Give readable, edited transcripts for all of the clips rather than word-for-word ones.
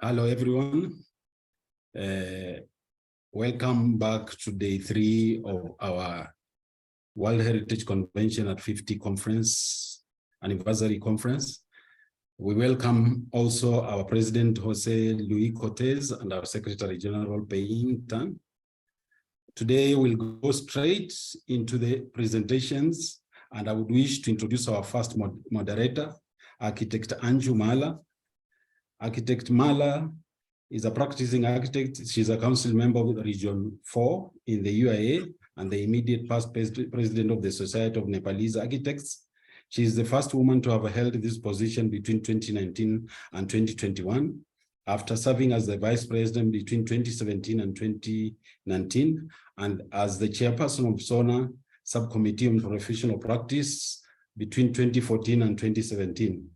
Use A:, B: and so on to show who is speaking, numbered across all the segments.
A: Hello, everyone. Welcome back to day 3 of our World Heritage Convention at 50 conference, anniversary conference. We welcome also our President, Jose Luis Cortez, and our Secretary General, Tang. Today, we'll go straight into the presentations, and I would wish to introduce our first moderator, Architect Anju Malla. Architect Malla is a practicing architect. She's a council member of Region 4 in the UIA and the immediate past president of the Society of Nepalese Architects. She is the first woman to have held this position between 2019 and 2021, after serving as the vice president between 2017 and 2019, and as the chairperson of SONA Subcommittee on Professional Practice between 2014 and 2017.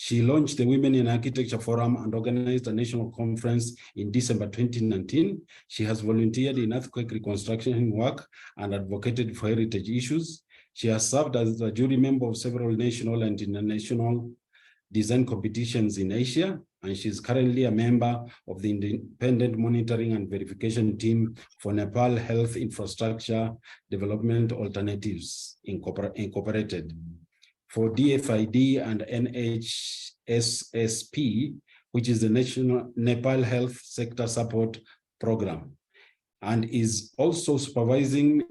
A: She launched the Women in Architecture Forum and organized a national conference in December 2019. She has volunteered in earthquake reconstruction work and advocated for heritage issues. She has served as a jury member of several national and international design competitions in Asia, and she is currently a member of the Independent Monitoring and Verification Team for Nepal Health Infrastructure Development Alternatives Incorporated for DFID and NHSSP, which is the National Nepal Health Sector Support Program, and is also supervising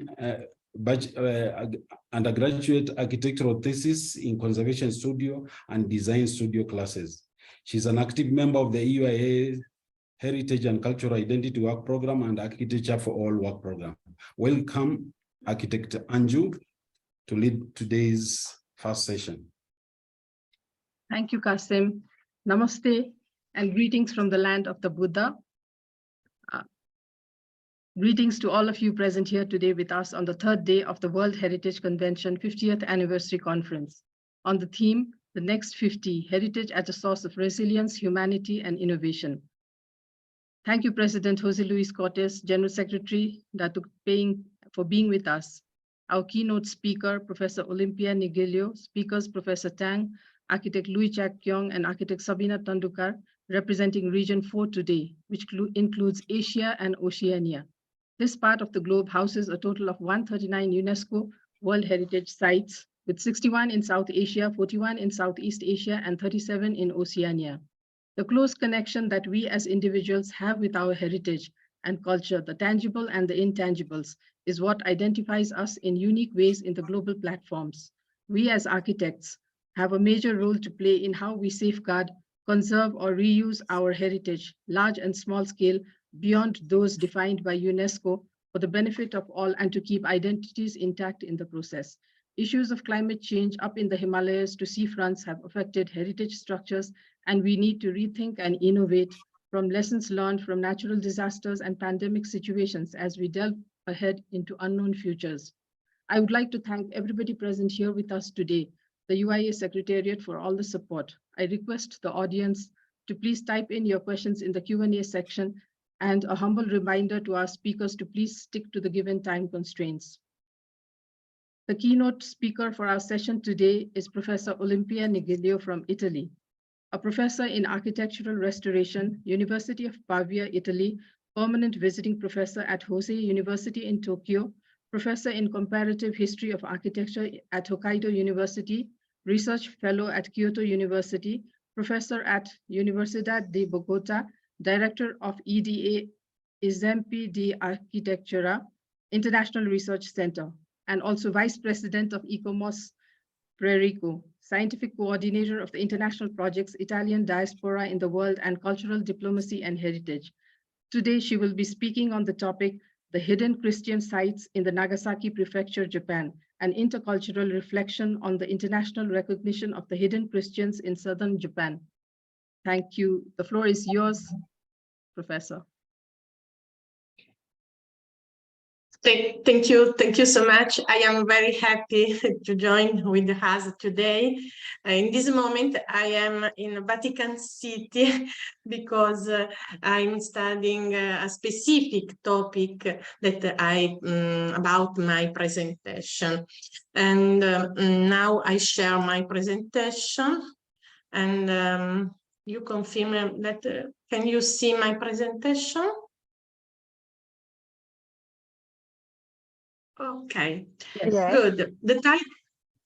A: undergraduate architectural thesis in conservation studio and design studio classes. She's an active member of the UIA Heritage and Cultural Identity Work Program and Architecture for All Work Program. Welcome, Architect Anju, to lead today's first session.
B: Thank you, Kasim. Namaste and greetings from the land of the Buddha. Greetings to all of you present here today with us on the third day of the World Heritage Convention 50th Anniversary Conference on the theme, The Next 50, Heritage as a Source of Resilience, Humanity, and Innovation. Thank you, President Jose Luis Cortez, General Secretary Datuk Keong, for being with us. Our keynote speaker, Professor Olimpia Niglio, speakers Professor Tang, Architect Chak Keong, and Architect SabinaTandukar, representing Region 4 today, which includes Asia and Oceania. This part of the globe houses a total of 139 UNESCO World Heritage Sites, with 61 in South Asia, 41 in Southeast Asia, and 37 in Oceania. The close connection that we as individuals have with our heritage and culture, the tangible and the intangibles, is what identifies us in unique ways in the global platforms. We as architects have a major role to play in how we safeguard, conserve, or reuse our heritage, large and small scale, beyond those defined by UNESCO, for the benefit of all and to keep identities intact in the process. Issues of climate change up in the Himalayas to seafronts have affected heritage structures, and we need to rethink and innovate from lessons learned from natural disasters and pandemic situations as we delve ahead into unknown futures. I would like to thank everybody present here with us today, the UIA Secretariat, for all the support. I request the audience to please type in your questions in the Q&A section, and a humble reminder to our speakers to please stick to the given time constraints. The keynote speaker for our session today is Professor Olimpia Niglio from Italy, a professor in architectural restoration, University of Pavia, Italy, permanent visiting professor at Hosei University in Tokyo, professor in comparative history of architecture at Hokkaido University, research fellow at Kyoto University, professor at Universidad de Bogotá, director of EDA Esempio de Arquitectura International Research Center, and also vice president of ICOMOS Prerico, scientific coordinator of the international projects Italian Diaspora in the World and Cultural Diplomacy and Heritage. Today, she will be speaking on the topic, The Hidden Christian Sites in the Nagasaki Prefecture, Japan, an intercultural reflection on the international recognition of the hidden Christians in southern Japan. Thank you. The floor is yours, Professor.
C: Thank you so much. I am very happy to join with us today. In this moment, I am in Vatican City because I'm studying a specific topic that about my presentation. And now I share my presentation. And you confirm that, can you see my presentation? Okay,
D: Yes.
C: good.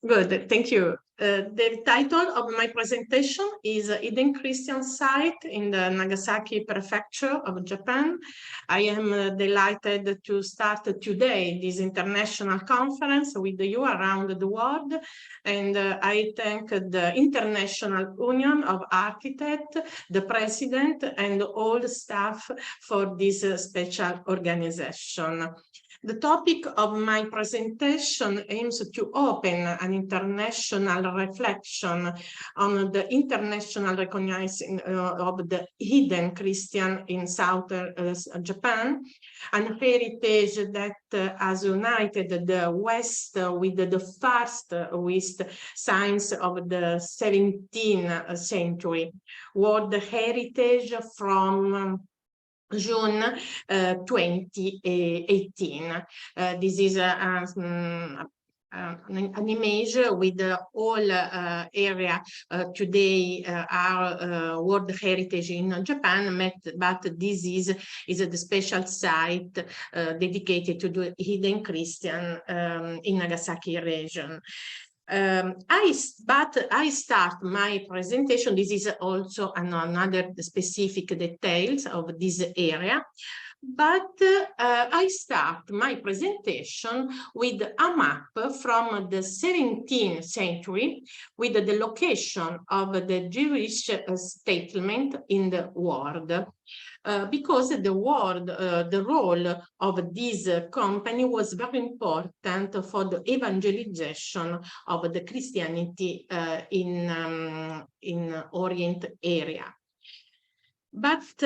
C: Good, thank you. The title of my presentation is Hidden Christian Site in the Nagasaki Prefecture of Japan. I am delighted to start today this international conference with you around the world, and I thank the International Union of Architects, the President, and all the staff for this special organization. The topic of my presentation aims to open an international reflection on the international recognizing of the hidden Christian in southern Japan, an heritage that has united the West with the first with signs of the 17th century, World Heritage from June 2018. This is an image with all area today are World Heritage in Japan, but this is the special site dedicated to the hidden Christian in Nagasaki region. I start my presentation. This is also another specific details of this area, but I start my presentation with a map from the 17th century with the location of the Jewish settlement in the world. Because the role of this company was very important for the evangelization of the Christianity in Orient area. But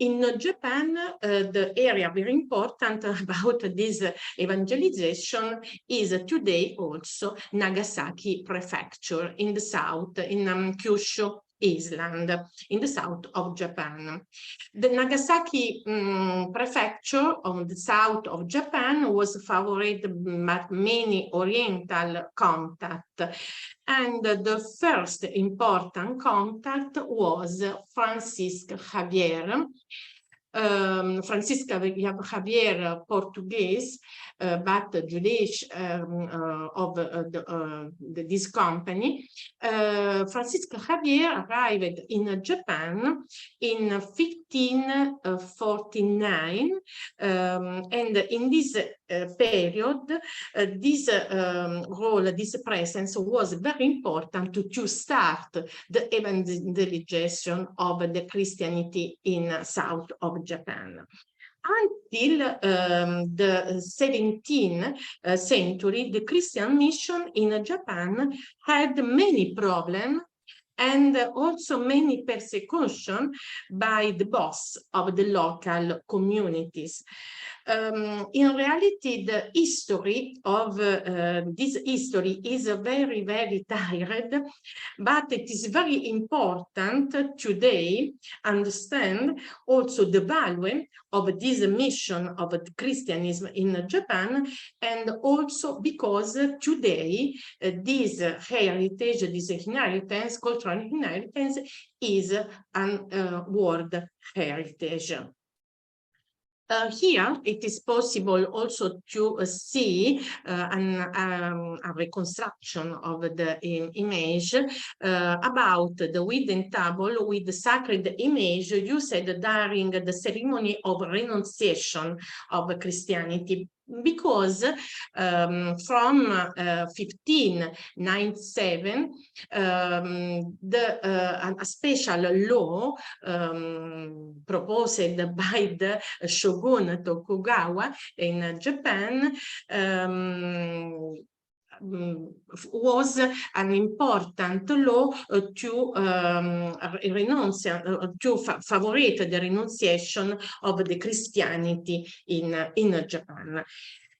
C: in Japan, the area very important about this evangelization is today also Nagasaki Prefecture in the south, in Kyushu Island, in the south of Japan. The Nagasaki prefecture on the south of Japan was favored by many Oriental contacts, and the first important contact was Francisco Xavier. Francisco Xavier, Portuguese, but Jewish of this company. Francisco Xavier arrived in Japan in 1549, and in this period, this role, this presence was very important to start the evangelization of the Christianity in south of Japan. Until the 17th century, the Christian mission in Japan had many problems and also many persecution by the boss of the local communities. In reality, the history of this history is very, very tired, but it is very important today understand also the value of this mission of Christianism in Japan, and also because today this heritage, this inheritance, cultural inheritance, is a world heritage. Here, it is possible also to see a reconstruction of the image about the wooden table with the sacred image used during the ceremony of renunciation of Christianity. Because from 1597, a special law proposed by the shogun Tokugawa in Japan was an important law to favorite the renunciation of the Christianity in Japan.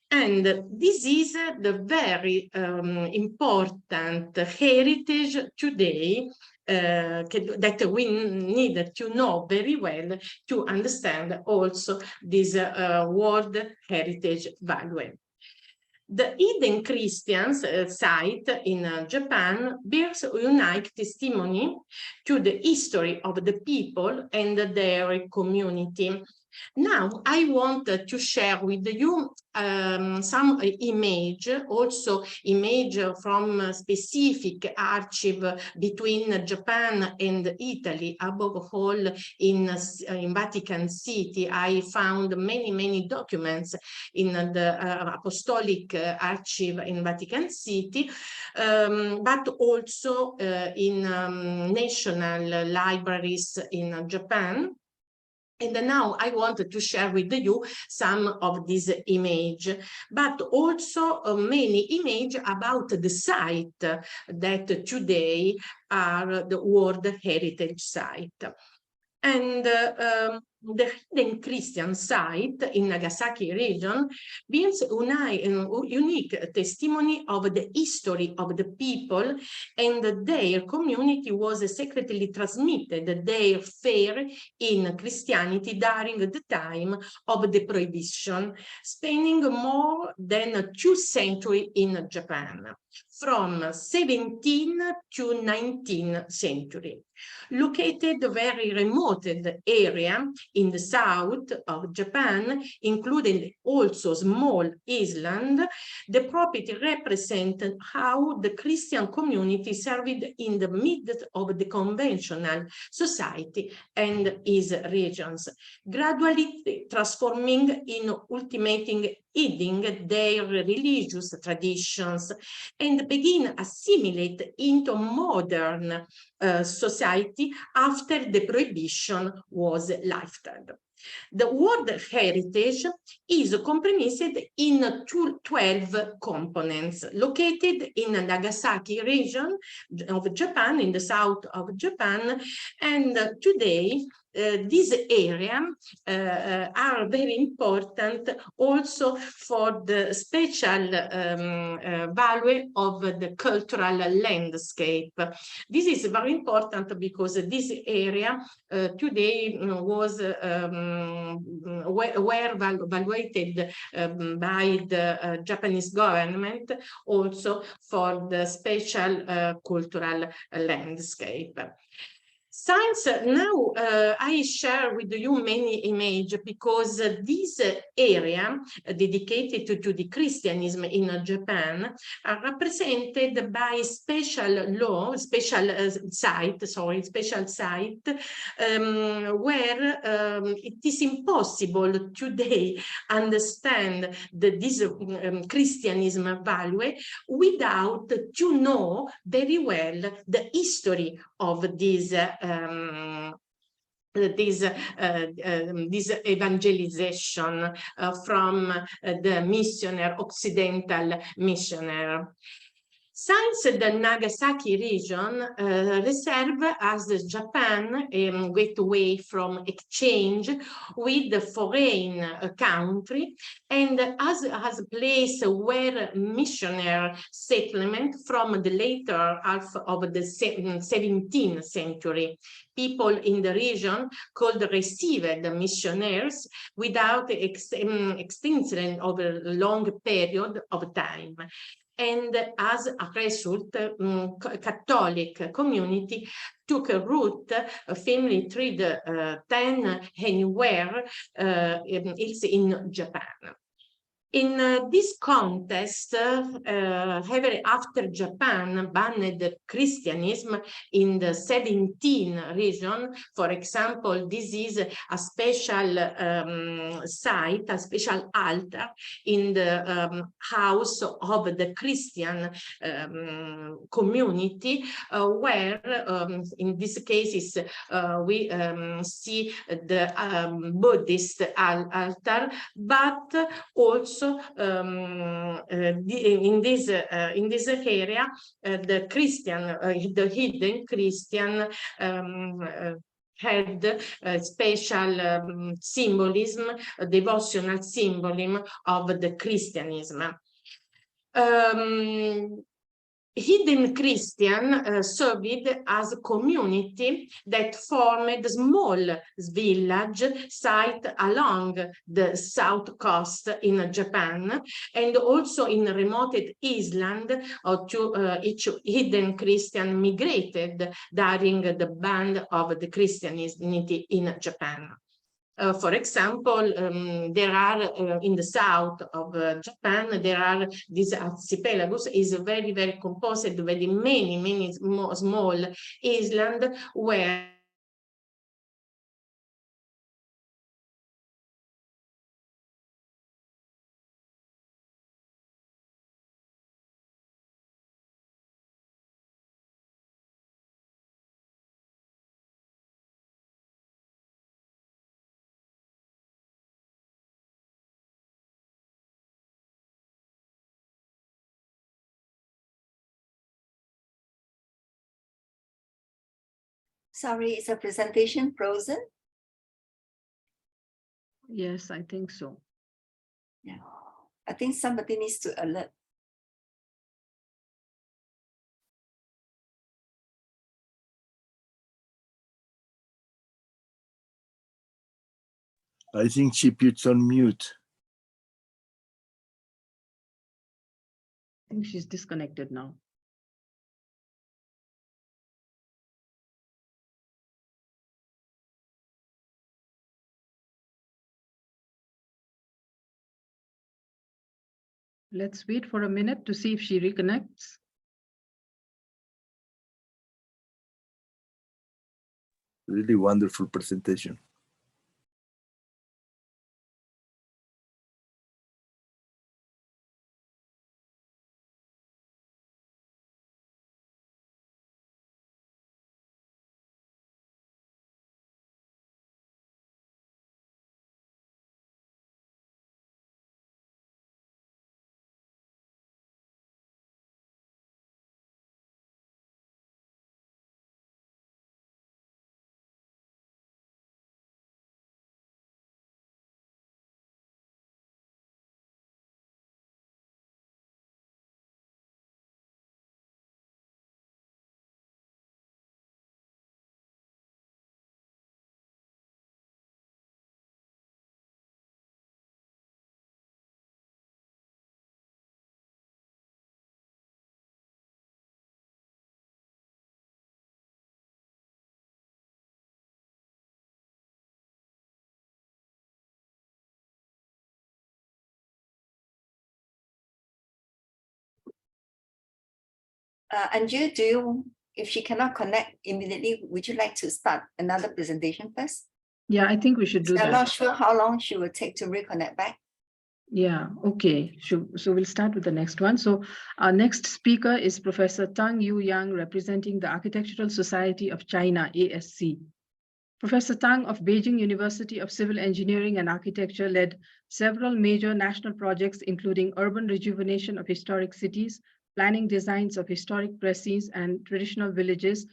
C: And this is the very important heritage today that we need to know very well to understand also this World Heritage value. The Hidden Christians site in Japan bears unique testimony to the history of the people and their community. Now, I want to share with you some image, also image from specific archive between Japan and Italy. Above all, in Vatican City, I found many documents in the Apostolic Archive in Vatican City, but also in national libraries in Japan. And now I wanted to share with you some of these images, but also many images about the site that today are the World Heritage Site. And the Hidden Christian site in Nagasaki region bears unique testimony of the history of the people, and their community was secretly transmitted their faith in Christianity during the time of the Prohibition, spanning more than 2 centuries in Japan, from 17th to 19th century. Located very remote area in the south of Japan, including also small island, the property represented how the Christian community served in the midst of the conventional society and its regions, gradually transforming in ultimating hiding their religious traditions and begin assimilate into modern society after the Prohibition was lifted. The World Heritage is comprehended in 12 components located in Nagasaki region of Japan, in the south of Japan, and today this area are very important also for the special value of the cultural landscape. This is very important because this area today was were evaluated by the Japanese government also for the special cultural landscape. Since now I share with you many images because this area dedicated to the Christianism in Japan are represented by special site where it is impossible today understand this Christianism value without to know very well the history of this evangelization from the Occidental missionary. Since the Nagasaki region serves as Japan a gateway from exchange with the foreign country and as a place where missionary settlement from the later half of the 17th century. People in the region could receive the missionaries without extension over a long period of time. And as a result, Catholic community took a route, family trade 10 anywhere it's in Japan. In this context, ever after Japan banned Christianism in the 17th region, for example, this is a special site, a special altar in the house of the Christian community, where in these cases we see the Buddhist altar, but also in this area, the hidden Christian had special symbolism, devotional symbolism of the Christianism. hidden Christian served as a community that formed a small village site along the south coast in Japan, and also in remote island to each hidden Christian migrated during the ban of the Christianity in Japan. For example, there are in the south of Japan, there are this archipelagus is very, very composed with many small islands where
D: Sorry, is the presentation frozen?
B: Yes, I think so.
D: Yeah, I think somebody needs to alert.
E: I think she puts on mute.
B: I think she's disconnected now. Let's wait for a minute to see if she reconnects.
E: Really wonderful presentation.
D: Anju, if she cannot connect immediately, would you like to start another presentation first?
B: Yeah, I think we should do
D: I'm
B: that.
D: not sure how long she will take to reconnect back.
B: Yeah, okay. So we'll start with the next one. So our next speaker is Professor Tang Yang, representing the Architectural Society of China, ASC. Professor Tang of Beijing University of Civil Engineering and Architecture led several major national projects, including urban rejuvenation of historic cities, planning designs of historic presses and traditional villages,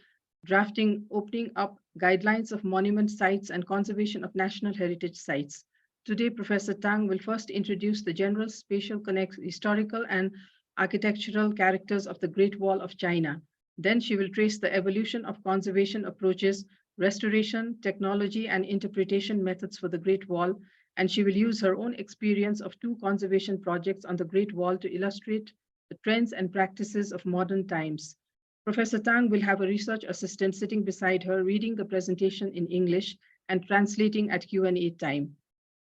B: drafting opening up guidelines of monument sites and conservation of national heritage sites. Today, Professor Tang will first introduce the general spatial historical and architectural characters of the Great Wall of China. Then she will trace the evolution of conservation approaches, restoration, technology, and interpretation methods for the Great Wall, and she will use her own experience of 2 conservation projects on the Great Wall to illustrate the trends and practices of modern times. Professor Tang will have a research assistant sitting beside her, reading the presentation in English and translating at Q&A time.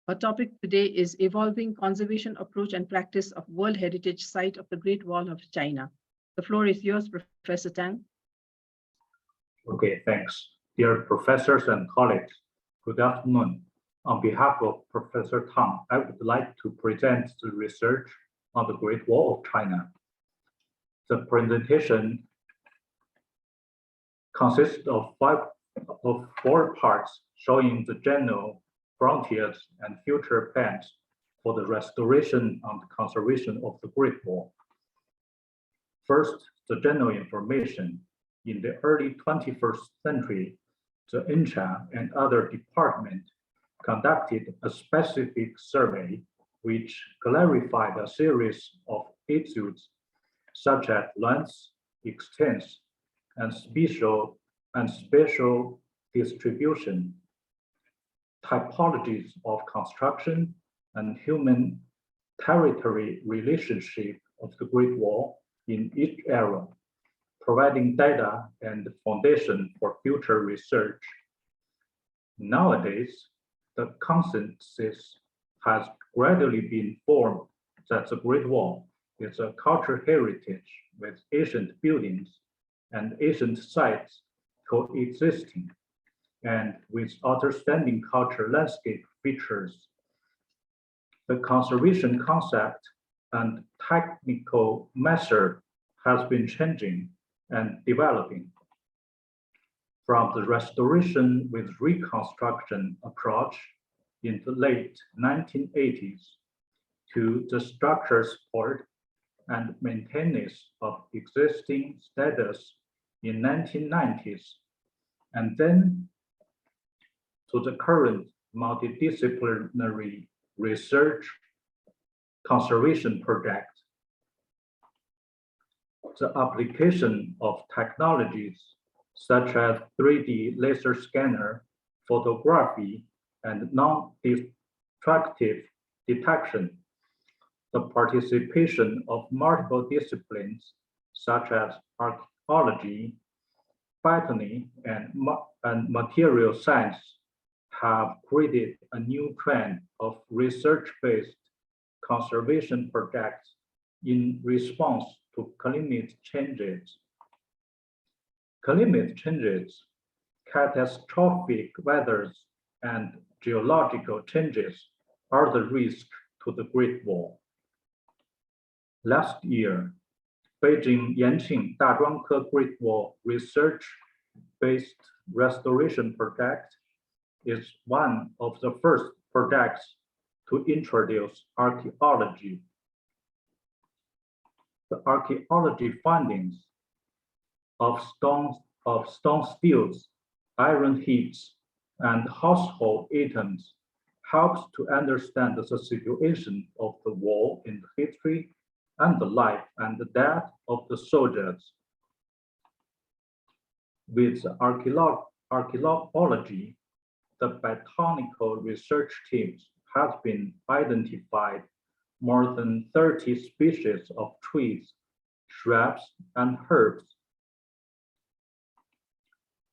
B: Our topic today is Evolving Conservation Approach and Practice of World Heritage Site of the Great Wall of China. The floor is yours, Professor Tang.
F: Okay, thanks. Dear professors and colleagues, good afternoon. On behalf of Professor Tang, I would like to present the research on the Great Wall of China. The presentation consists of 4 parts showing the general frontiers and future plans for the restoration and conservation of the Great Wall. First, the general information. In the early 21st century, the INCHA and other departments conducted a specific survey which clarified a series of issues such as length, extent, and spatial distribution, typologies of construction, and human territory relationship of the Great Wall in each era, providing data and foundation for future research. Nowadays, the consensus has gradually been formed that the Great Wall is a cultural heritage with ancient buildings and ancient sites coexisting, and with outstanding cultural landscape features. The conservation concept and technical method has been changing and developing. From the restoration with reconstruction approach in the late 1980s to the structure support and maintenance of existing status in 1990s, and then to the current multidisciplinary research conservation project. The application of technologies such as 3D laser scanner, photography, and non-destructive detection, the participation of multiple disciplines such as archaeology, botany, and material science have created a new trend of research-based conservation projects in response to climate changes. Climate changes, catastrophic weathers, and geological changes are the risk to the Great Wall. Last year, Beijing Yanqing Dazhuangke Great Wall research-based restoration project is one of the first projects to introduce archaeology. The archaeology findings of stone steels, iron heaps, and household items helps to understand the situation of the wall in the history and the life and the death of the soldiers. With archaeology, the botanical research teams have been identified more than 30 species of trees, shrubs, and herbs.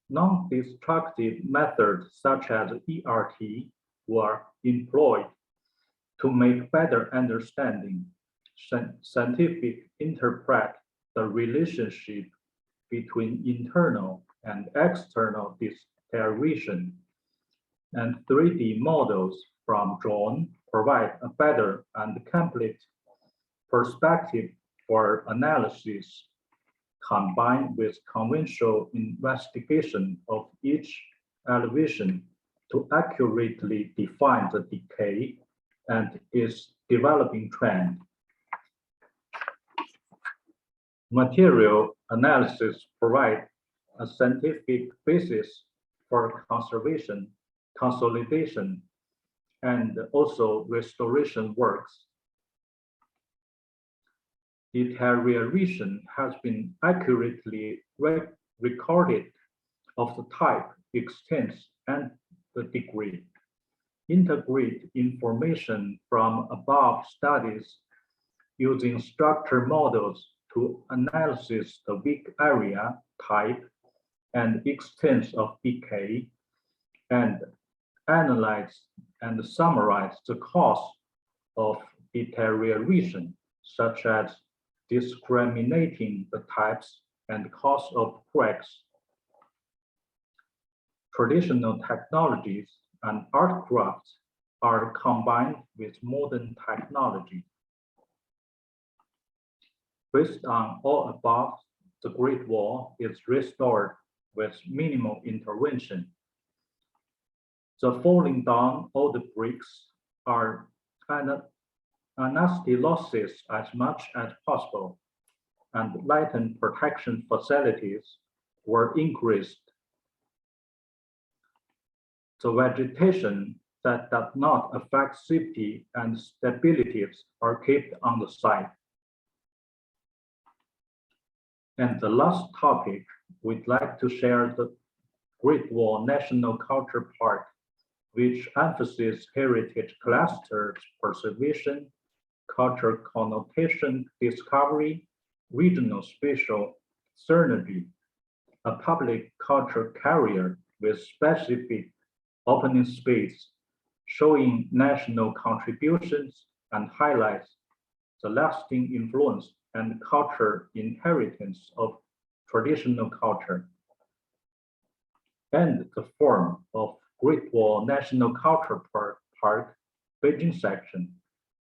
F: Non-destructive methods such as ERT were employed to make better understanding, scientific interpret the relationship between internal and external deterioration, and 3D models from drone provide a better and complete perspective for analysis, combined with conventional investigation of each elevation to accurately define the decay and its developing trend. Material analysis provide a scientific basis for conservation, consolidation, and also restoration works. Deterioration has been accurately recorded of the type, extent, and the degree. Integrate information from above studies using structure models to analyze the weak area, type, and extent of decay, and analyze and summarize the cause of deterioration, such as discriminating the types and cause of cracks. Traditional technologies and art crafts are combined with modern technology. Based on all above, the Great Wall is restored with minimal intervention. The falling down all the bricks are anastillosis as much as possible, and lightened protection facilities were increased. The vegetation that does not affect safety and stability are kept on the site. And the last topic, we'd like to share the Great Wall National Culture Park, which emphasizes heritage clusters preservation, cultural connotation discovery, regional spatial synergy, a public culture carrier with specific opening space, showing national contributions and highlights the lasting influence and culture inheritance of traditional culture. And the form of Great Wall National Culture Park, Beijing section,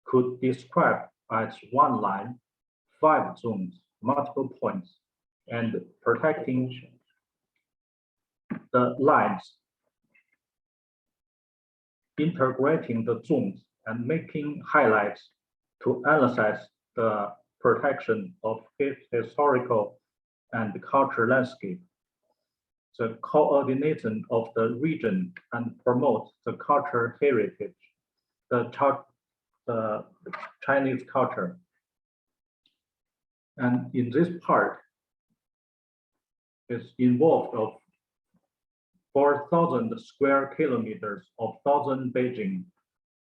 F: could describe as one line, 5 zones, multiple points, and protecting the lines, integrating the zones and making highlights to analyze the protection of its historical and cultural landscape, the coordination of the region and promote the cultural heritage, the Chinese culture. And in this part is involved of 4,000 square kilometers of southern Beijing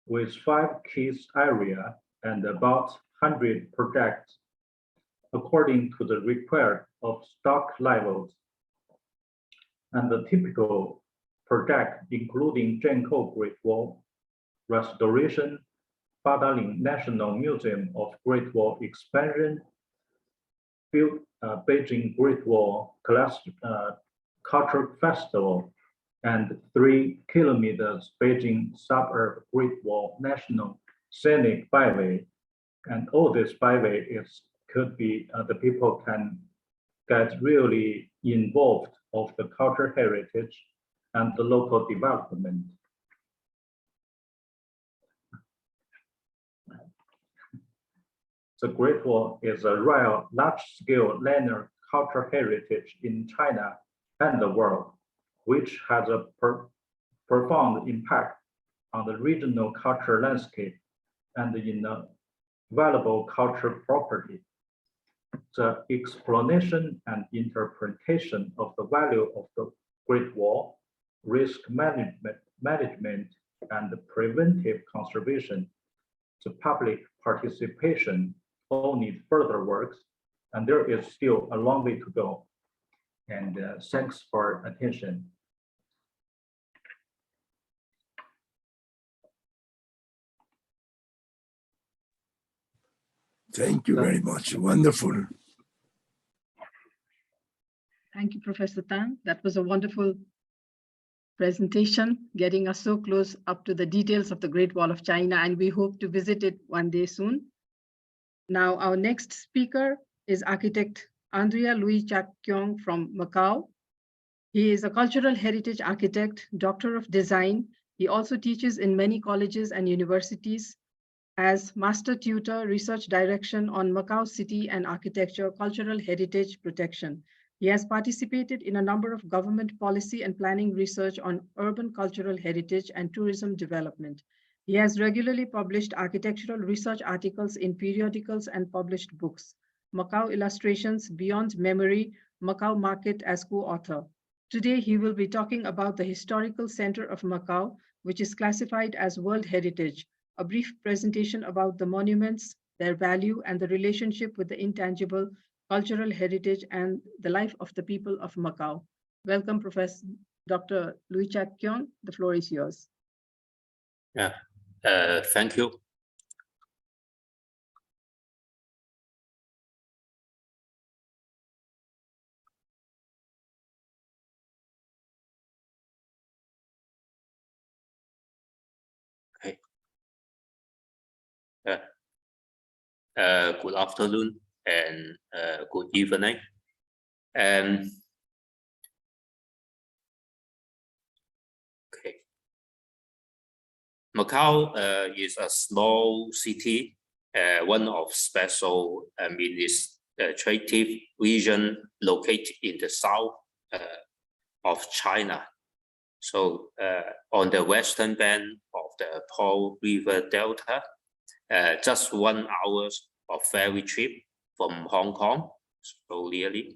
F: with 5 key areas and about 100 projects according to the required of stock levels. And the typical project including Zhenkou Great Wall restoration, Badaling National Museum of Great Wall expansion, Beijing Great Wall Cultural Festival, and 3 kilometers Beijing Suburb Great Wall National Scenic Byway. And all this byway could be, the people can get really involved of the cultural heritage and the local development. The Great Wall is a rare large-scale linear cultural heritage in China and the world, which has a profound impact on the regional cultural landscape and in the valuable cultural property. The explanation and interpretation of the value of the Great Wall, risk management and preventive conservation, the public participation all need further works, and there is still a long way to go. And thanks for attention.
E: Thank you very much. Wonderful.
B: Thank you, Professor Tang. That was a wonderful presentation, getting us so close up to the details of the Great Wall of China, and we hope to visit it one day soon. Now, our next speaker is architect Andrea Louis Chak Keong from Macau. He is a cultural heritage architect, doctor of design. He also teaches in many colleges and universities as master tutor, research direction on Macau city and architecture, cultural heritage protection. He has participated in a number of government policy and planning research on urban cultural heritage and tourism development. He has regularly published architectural research articles in periodicals and published books. Macau Illustrations, Beyond Memory, Macau Market as co-author. Today, he will be talking about the historical center of Macau, which is classified as World Heritage, a brief presentation about the monuments, their value, and the relationship with the intangible cultural heritage and the life of the people of Macau. Welcome, Professor Dr. Louis Chak Keong. The floor is yours.
G: Yeah, thank you. Okay. Good afternoon and good evening. Okay. Macau is a small city, one of special administrative region located in the south of China. So on the western bank of the Pearl River Delta, just 1 hour of ferry trip from Hong Kong slowly.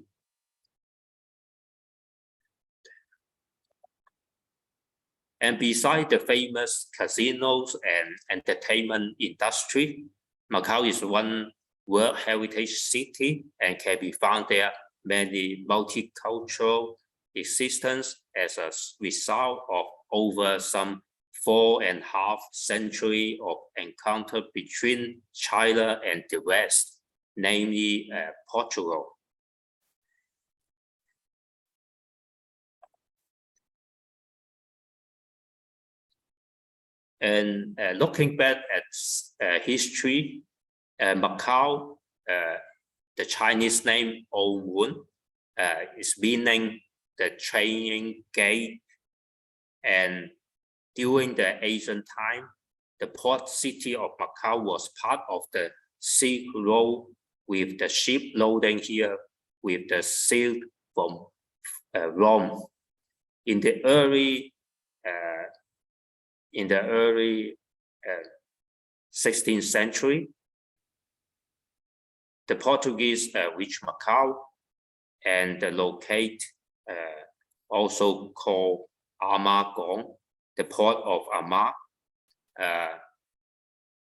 G: And beside the famous casinos and entertainment industry, Macau is one World Heritage City and can be found there many multicultural existence as a result of over some 4.5 centuries of encounter between China and the West, namely Portugal. And looking back at history, Macau, the Chinese name Old Moon, is meaning the training gate. And during the ancient time, the port city of Macau was part of the Silk Road, with the ship loading here with the silk from Rome. In the early 16th century, the Portuguese reached Macau and locate also called Amagong, the port of Ama,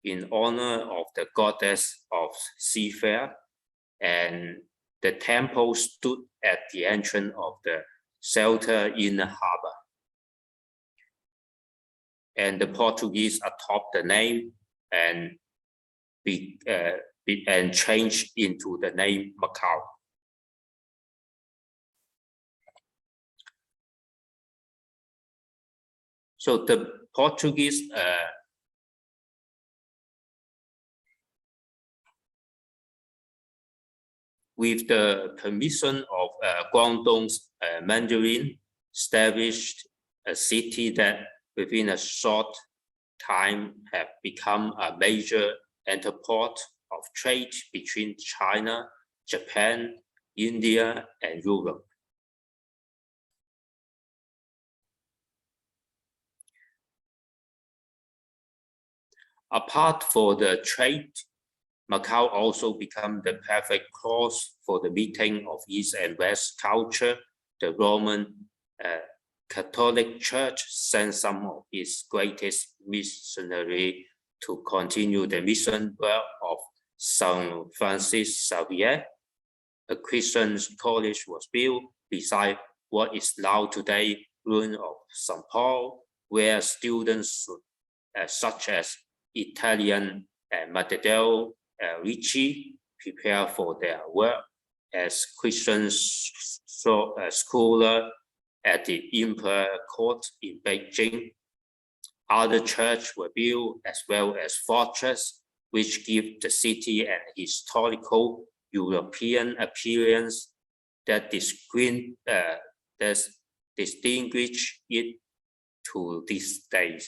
G: in honor of the goddess of seafarer, and the temple stood at the entrance of the shelter in the harbor. And the Portuguese adopt the name and changed into the name Macau. So the Portuguese with the permission of Guangdong's Mandarin, established a city that within a short time have become a major entrepot of trade between China, Japan, India, and Europe. Apart from the trade, Macau also became the perfect cause for the meeting of East and West culture. The Roman Catholic Church sent some of its greatest missionaries to continue the mission work of St. Francis Xavier. A Christian college was built beside what is now today ruin of St. Paul, where students such as Italian Matteo Ricci prepare for their work as Christian scholar at the Emperor Court in Beijing. Other churches were built as well as fortresses, which give the city an historical European appearance that distinguish it to this day.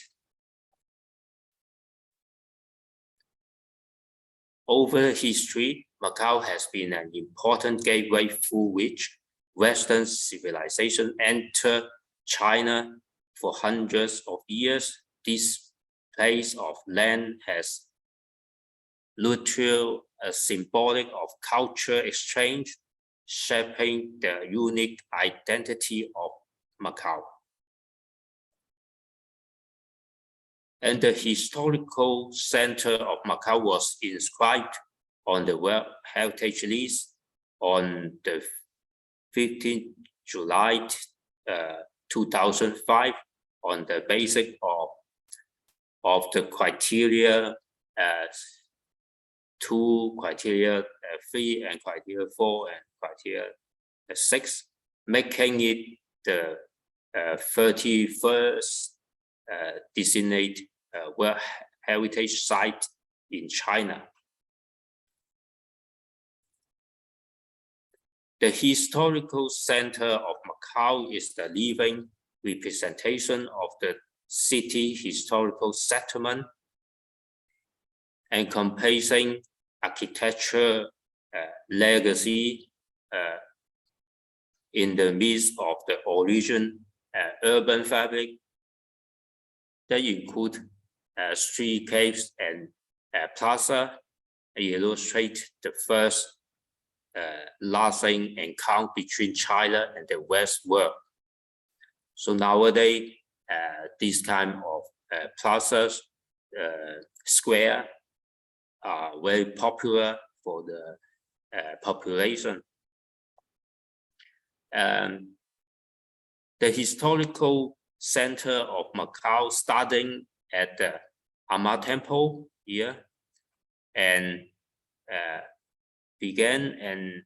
G: Over history, Macau has been an important gateway through which Western civilization entered China. For hundreds of years, this place of land has nurtured a symbolic of culture exchange, shaping the unique identity of Macau. And the historical center of Macau was inscribed on the World Heritage List on the 15th July 2005 on the basis of the criteria 2, criteria 3, and criteria 4, and criteria 6, making it the 31st designated World Heritage Site in China. The historical center of Macau is the living representation of the city historical settlement, encompassing architecture legacy in the midst of the original urban fabric that include streetscapes and plaza, illustrate the first lasting encounter between China and the West world. So nowadays, this kind of plazas, square, are very popular for the population. The historical center of Macau, starting at the Ama Temple here, and began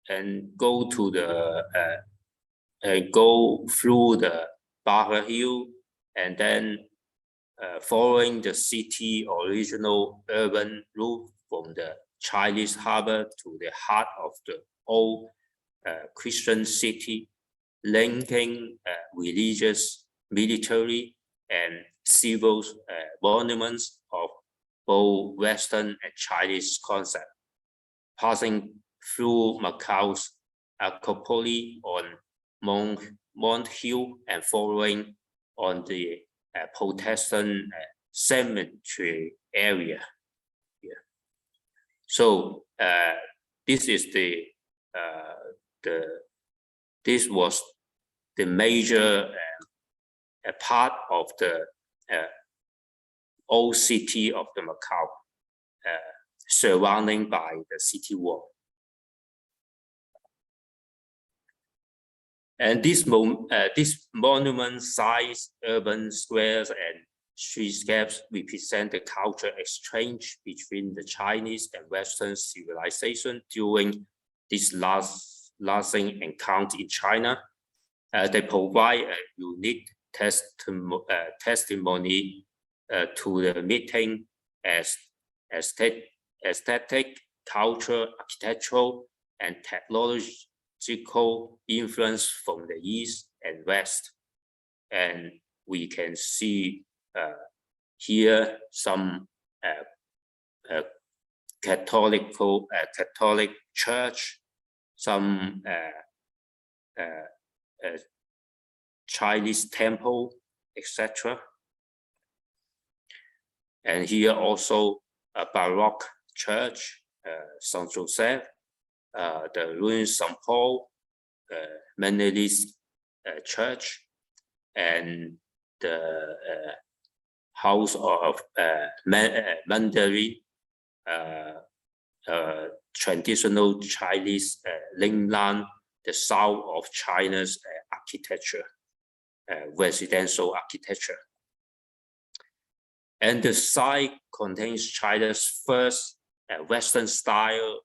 G: and go to the go through the Barker Hill, and then following the city original urban route from the Chinese harbor to the heart of the old Christian city, linking religious, military, and civil monuments of both Western and Chinese concept, passing through Macau's Acropolis on Mount Hill and following on the Protestant cemetery area. Yeah. So this is this was the major part of the old city of the Macau, surrounding by the city wall. And this monument-sized urban squares and streetscapes represent the cultural exchange between the Chinese and Western civilization during this lasting encounter in China. They provide a unique testimony to the meeting as aesthetic, cultural, architectural, and technological influence from the East and West. And we can see here some Catholic church, some Chinese temple, etc. And here also a Baroque church, Saint Joseph, the ruins St. Paul, Mennonite church, and the house of Mandarin, traditional Chinese Lingnan, the south of China's architecture, residential architecture. And the site contains China's first Western style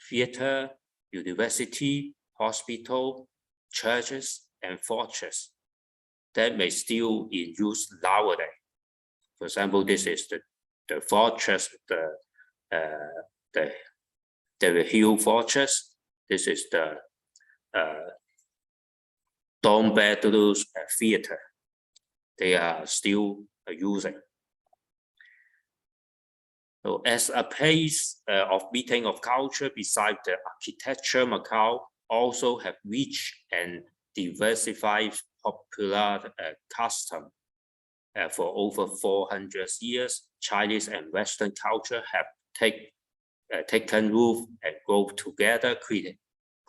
G: theater, university, hospital, churches, and fortress that may still in use nowadays. For example, this is the fortress, the Hill Fortress. This is the Dom Bedou's theater. They are still using. So as a place of meeting of culture, besides the architecture, Macau also have rich and diversified popular custom. For over 400 years, Chinese and Western culture have taken root and grow together,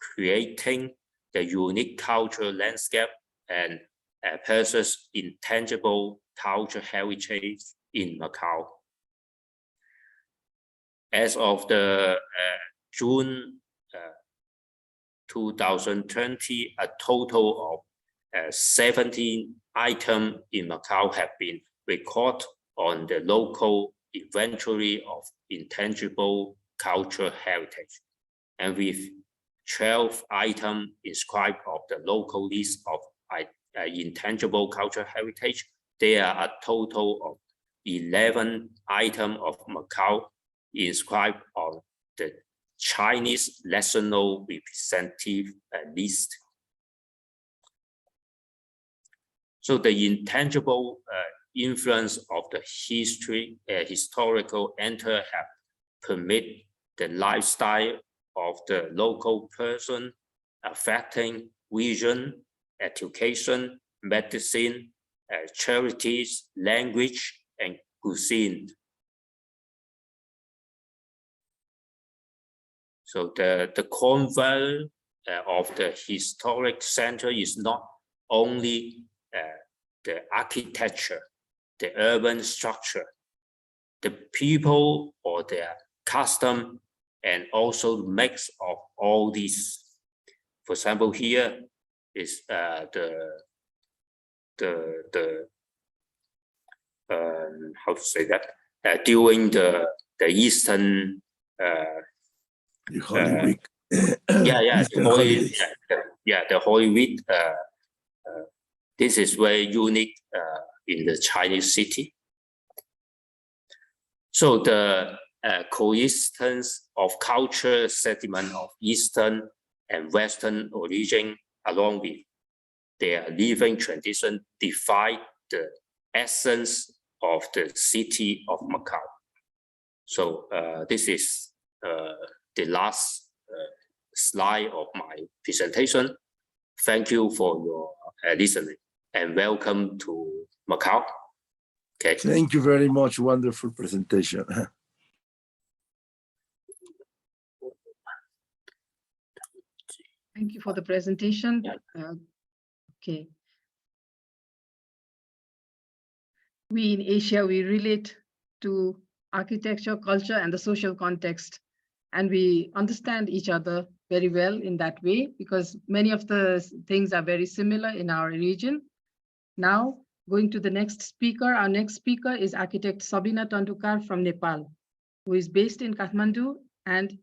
G: creating the unique cultural landscape and possess intangible cultural heritage in Macau. As of the June 2020, a total of 17 items in Macau have been recorded on the local inventory of intangible cultural heritage, and with 12 items inscribed of the local list of intangible cultural heritage, there are a total of 11 items of Macau inscribed on the Chinese national representative list. So the intangible influence of the historical enter have permit the lifestyle of the local person, affecting vision, education, medicine, charities, language, and cuisine. So the convoy of the historic center is not only the architecture, the urban structure, the people or their custom, and also the mix of all these. For example, here is how to say that, during the Eastern
E: The Holy Week.
G: The Holy Week. This is very unique in the Chinese city. So the coexistence of culture sediment of Eastern and Western origin, along with their living tradition, define the essence of the city of Macau. So this is the last slide of my presentation. Thank you for your listening and welcome to Macau. Okay.
E: Thank you very much. Wonderful presentation.
B: Thank you for the presentation. Okay. We in Asia, we relate to architecture, culture, and the social context. And we understand each other very well in that way, because many of the things are very similar in our region. Now, going to the next speaker, our next speaker is architect SabinaTandukar from Nepal, who is based in Kathmandu and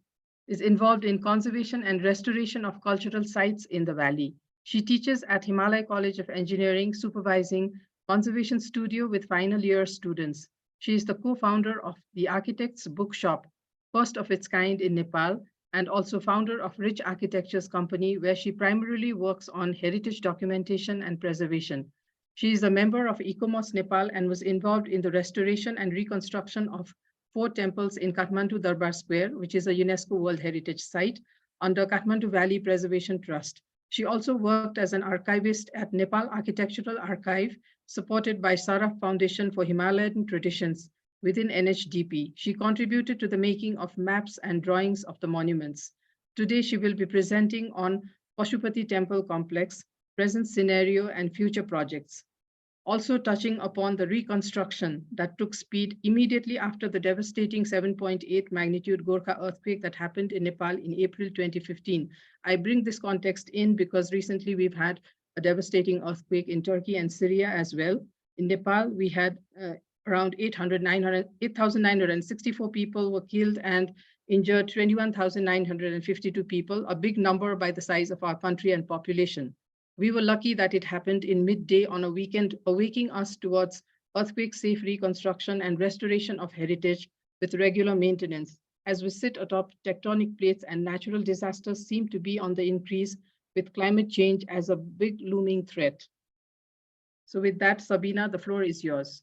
B: is involved in conservation and restoration of cultural sites in the valley. She teaches at Himalaya College of Engineering, supervising conservation studio with final year students. She is the co-founder of the Architects Bookshop, first of its kind in Nepal, and also founder of Rich Architectures Company, where she primarily works on heritage documentation and preservation. She is a member of Ecomos Nepal and was involved in the restoration and reconstruction of 4 temples in Kathmandu Darbar Square, which is a UNESCO World Heritage Site, under Kathmandu Valley Preservation Trust. She also worked as an archivist at Nepal Architectural Archive, supported by Saraf Foundation for Himalayan Traditions within NHDP. She contributed to the making of maps and drawings of the monuments. Today, she will be presenting on Pashupati Temple Complex, present scenario and future projects. Also touching upon the reconstruction that took speed immediately after the devastating 7.8 magnitude Gorkha earthquake that happened in Nepal in April 2015. I bring this context in because recently we've had a devastating earthquake in Turkey and Syria as well. In Nepal, we had around 8,964 people were killed and injured 21,952 people, a big number by the size of our country and population. We were lucky that it happened in midday on a weekend, awaking us towards earthquake-safe reconstruction and restoration of heritage with regular maintenance. As we sit atop tectonic plates and natural disasters seem to be on the increase, with climate change as a big looming threat. So with that, Sabina, the floor is yours.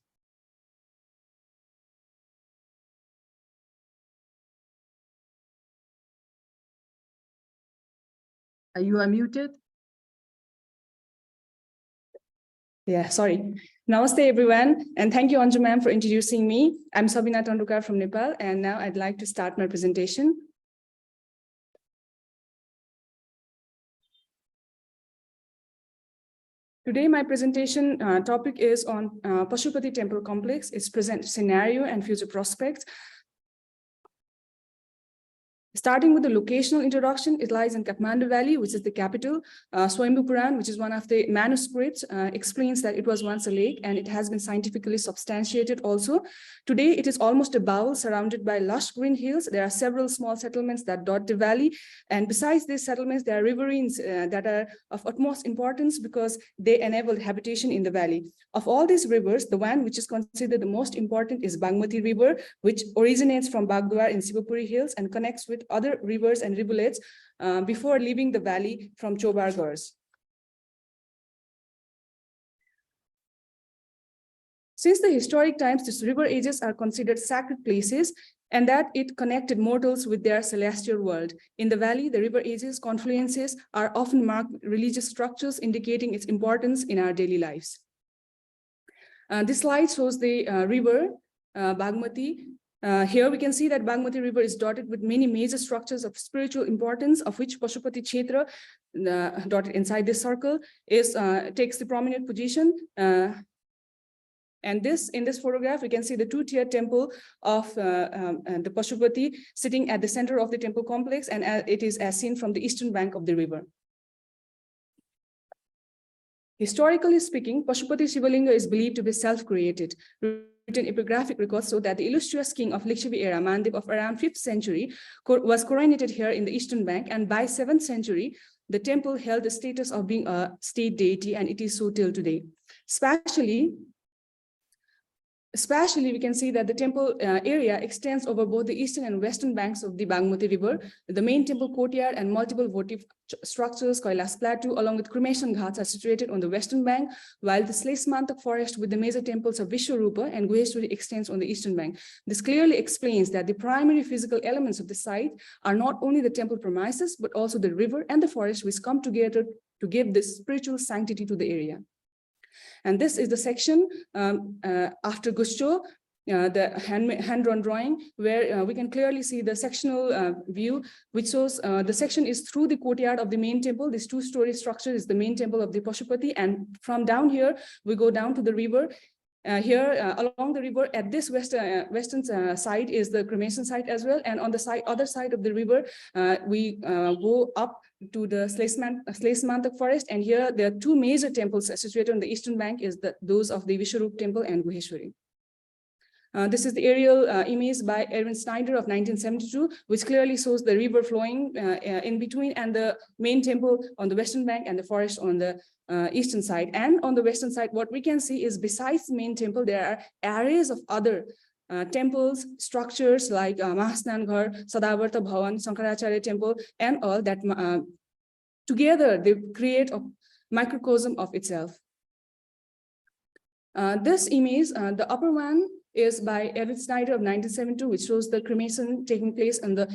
B: You are muted.
H: Yeah, sorry. Namaste, everyone. And thank you, Anju ma'am, for introducing me. I'm SabinaTandukar from Nepal, and now I'd like to start my presentation. Today, my presentation topic is on Pashupati Temple Complex, its present scenario and future prospects. Starting with the locational introduction, it lies in Kathmandu Valley, which is the capital. Swayambhu Puran, which is one of the manuscripts, explains that it was once a lake, and it has been scientifically substantiated also. Today, it is almost a bowl surrounded by lush green hills. There are several small settlements that dot the valley. And besides these settlements, there are riverines that are of utmost importance because they enable habitation in the valley. Of all these rivers, the one which is considered the most important is Bagmati River, which originates from Bagdwar in Sivapuri Hills and connects with other rivers and rivulets before leaving the valley from Chobar Gars. Since the historic times, these river edges are considered sacred places, and that it connected mortals with their celestial world. In the valley, the river edges, confluences are often marked with religious structures, indicating its importance in our daily lives. This slide shows the river Bagmati, Here we can see that Bagmati River is dotted with many major structures of spiritual importance, of which Pashupati Kshetra, dotted inside this circle, takes the prominent position. And in this photograph, we can see the two-tier temple of the Pashupati sitting at the center of the temple complex, and it is as seen from the eastern bank of the river. Historically speaking, Pashupati Shivalinga is believed to be self-created. Written epigraphic records show that the illustrious king of Lichavi era, Mandip of around 5th century, was coronated here in the eastern bank, and by 7th century, the temple held the status of being a state deity, and it is so till today. Especially, we can see that the temple area extends over both the eastern and western banks of the Bagmati River. The main temple courtyard and multiple votive structures, Kailas Plateau, along with cremation ghats, are situated on the western bank, while the Slesmantak forest with the major temples of Vishwarupa and Guheshwari extends on the eastern bank. This clearly explains that the primary physical elements of the site are not only the temple premises, but also the river and the forest, which come together to give this spiritual sanctity to the area. And this is the section after Gusto, the hand-drawn drawing, where we can clearly see the sectional view, which shows the section is through the courtyard of the main temple. This two-story structure is the main temple of the Pashupati, and from down here, we go down to the river. Along the river, at this western side is the cremation site as well, and on the other side of the river, we go up to the Slesmantak forest, and here there are two major temples situated on the eastern bank, those of the Vishwarup temple and Guheshwari. This is the aerial image by Erwin Snyder of 1972, which clearly shows the river flowing in between, and the main temple on the western bank and the forest on the eastern side. And on the western side, what we can see is besides the main temple, there are arrays of other temples, structures like Mahasnan Ghar, Sadavarta Bhavan, Sankaracharya temple, and all that together they create a microcosm of itself. This image, the upper one, is by Erwin Snyder of 1972, which shows the cremation taking place on the